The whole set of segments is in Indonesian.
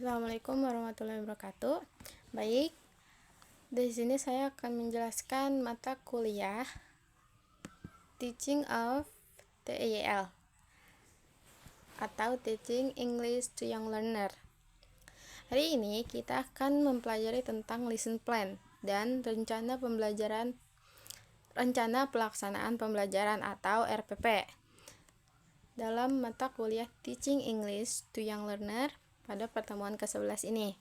Assalamualaikum warahmatullahi wabarakatuh. Baik, di sini saya akan menjelaskan mata kuliah Teaching of TEYL atau Teaching English to Young Learner. Hari ini kita akan mempelajari tentang lesson plan dan rencana pelaksanaan pembelajaran atau RPP dalam mata kuliah Teaching English to Young Learner pada pertemuan ke-11 ini.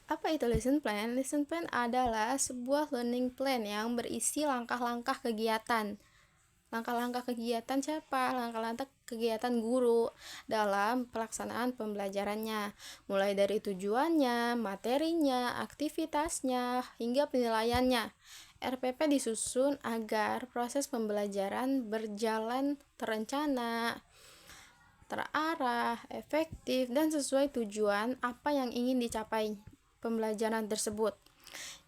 Apa itu lesson plan? Lesson plan adalah sebuah learning plan yang berisi langkah-langkah kegiatan. Langkah-langkah kegiatan siapa? Langkah-langkah kegiatan guru dalam pelaksanaan pembelajarannya, mulai dari tujuannya, materinya, aktivitasnya, hingga penilaiannya. RPP disusun agar proses pembelajaran berjalan terencana, terarah, efektif, dan sesuai tujuan apa yang ingin dicapai pembelajaran tersebut.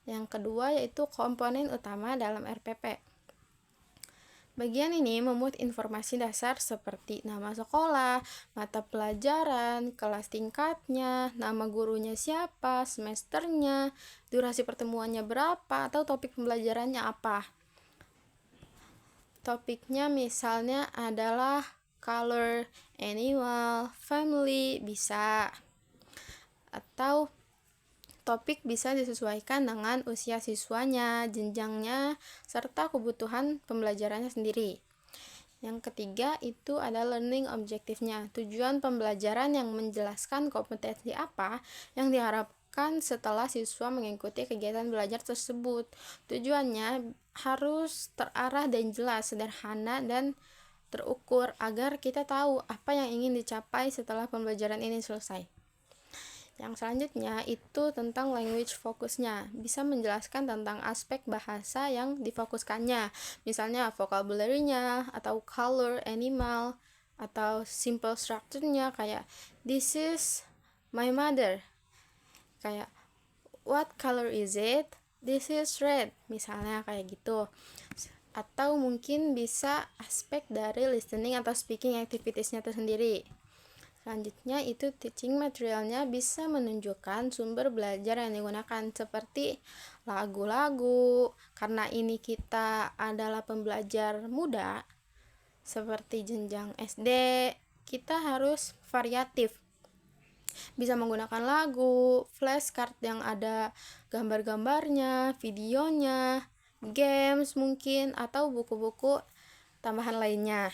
Yang kedua yaitu komponen utama dalam RPP. Bagian ini memuat informasi dasar seperti nama sekolah, mata pelajaran, kelas tingkatnya, nama gurunya siapa, semesternya, durasi pertemuannya berapa, atau topik pembelajarannya apa. Topiknya misalnya adalah color, animal, family, bisa. Atau topik bisa disesuaikan dengan usia siswanya, jenjangnya, serta kebutuhan pembelajarannya sendiri. Yang ketiga itu ada learning objektifnya, tujuan pembelajaran yang menjelaskan kompetensi apa yang diharapkan setelah siswa mengikuti kegiatan belajar tersebut. Tujuannya harus terarah dan jelas, sederhana, dan terukur agar kita tahu apa yang ingin dicapai setelah pembelajaran ini selesai. Yang selanjutnya itu tentang language fokusnya, bisa menjelaskan tentang aspek bahasa yang difokuskannya, misalnya vocabulary-nya, atau color, animal, atau simple structure-nya kayak this is my mother, kayak what color is it, this is red, misalnya kayak gitu. Atau mungkin bisa aspek dari listening atau speaking activities-nya tersendiri. Selanjutnya itu teaching materialnya bisa menunjukkan sumber belajar yang digunakan seperti lagu-lagu. Karena ini kita adalah pembelajar muda seperti jenjang SD, kita harus variatif. Bisa menggunakan lagu, flashcard yang ada gambar-gambarnya, videonya, games mungkin, atau buku-buku tambahan lainnya.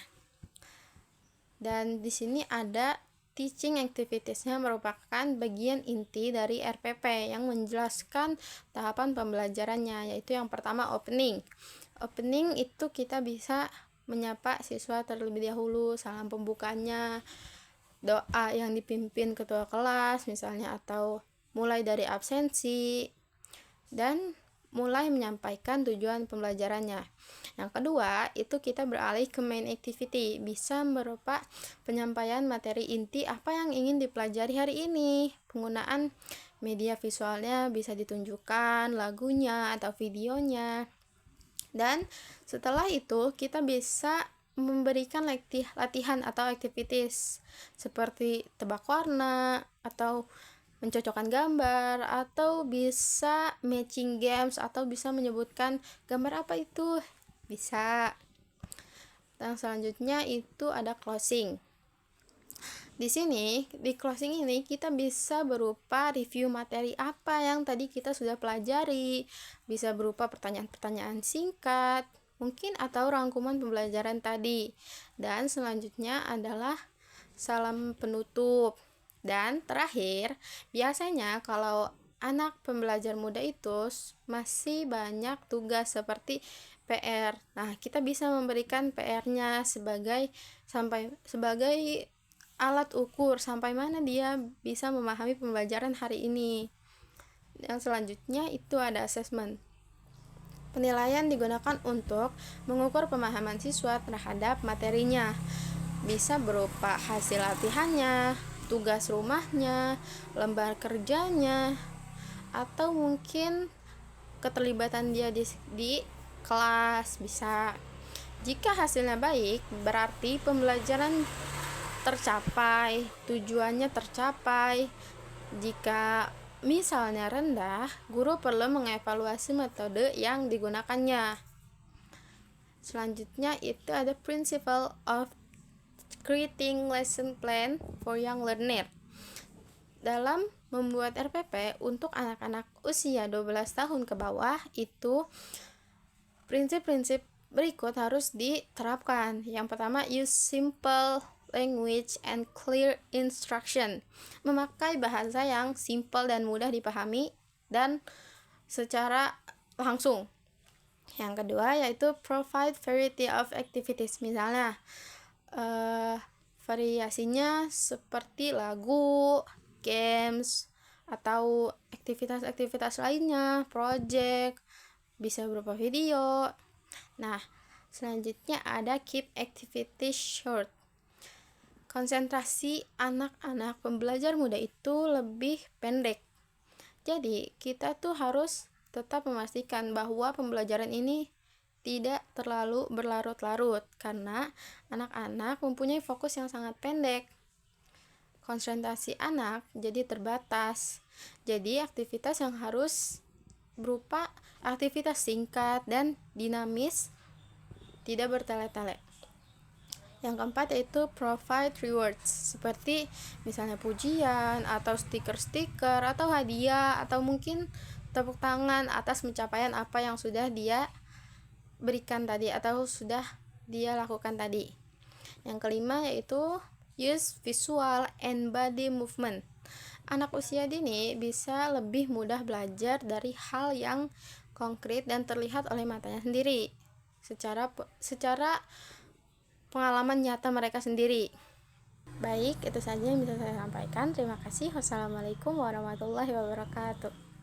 Dan di sini ada teaching activities-nya merupakan bagian inti dari RPP yang menjelaskan tahapan pembelajarannya, yaitu yang pertama opening. Opening itu kita bisa menyapa siswa terlebih dahulu, salam pembukanya, doa yang dipimpin ketua kelas misalnya, atau mulai dari absensi, dan mulai menyampaikan tujuan pembelajarannya. Yang kedua, itu kita beralih ke main activity, bisa berupa penyampaian materi inti apa yang ingin dipelajari hari ini. Penggunaan media visualnya bisa ditunjukkan, lagunya atau videonya. Dan setelah itu, kita bisa memberikan latihan atau activities seperti tebak warna, atau mencocokkan gambar, atau bisa matching games, atau bisa menyebutkan gambar apa itu, bisa. Dan selanjutnya itu ada closing. Di sini, di closing ini kita bisa berupa review materi apa yang tadi kita sudah pelajari, bisa berupa pertanyaan-pertanyaan singkat, mungkin, atau rangkuman pembelajaran tadi. Dan selanjutnya adalah salam penutup. Dan terakhir, biasanya kalau anak pembelajar muda itu masih banyak tugas seperti PR. Nah, kita bisa memberikan PR-nya sebagai alat ukur sampai mana dia bisa memahami pembelajaran hari ini. Yang selanjutnya itu ada assessment. Penilaian digunakan untuk mengukur pemahaman siswa terhadap materinya. Bisa berupa hasil latihannya, tugas rumahnya, lembar kerjanya, atau mungkin keterlibatan dia di kelas, bisa. Jika hasilnya baik, berarti pembelajaran tercapai, tujuannya tercapai, Jika misalnya rendah, guru perlu mengevaluasi metode yang digunakannya. Selanjutnya itu ada principle of creating lesson plan for young learner. Dalam membuat RPP untuk anak-anak usia 12 tahun ke bawah, itu prinsip-prinsip berikut harus diterapkan. Yang pertama, use simple language and clear instruction. Memakai bahasa yang simple dan mudah dipahami dan secara langsung. Yang kedua yaitu provide variety of activities. Misalnya variasinya seperti lagu, games, atau aktivitas-aktivitas lainnya, project, bisa berupa video. Nah, selanjutnya ada keep activities short. Konsentrasi anak-anak pembelajar muda itu lebih pendek. Jadi, kita tuh harus tetap memastikan bahwa pembelajaran ini tidak terlalu berlarut-larut karena anak-anak mempunyai fokus yang sangat pendek. Konsentrasi anak jadi terbatas. Jadi, aktivitas yang harus berupa aktivitas singkat dan dinamis, tidak bertele-tele. Yang keempat yaitu provide rewards, seperti misalnya pujian atau stiker-stiker atau hadiah atau mungkin tepuk tangan atas pencapaian apa yang sudah dia berikan tadi atau sudah dia lakukan tadi. Yang kelima yaitu use visual and body movement. Anak usia dini bisa lebih mudah belajar dari hal yang konkret dan terlihat oleh matanya sendiri secara pengalaman nyata mereka sendiri. Baik, itu saja yang bisa saya sampaikan. Terima kasih. Wassalamualaikum warahmatullahi wabarakatuh.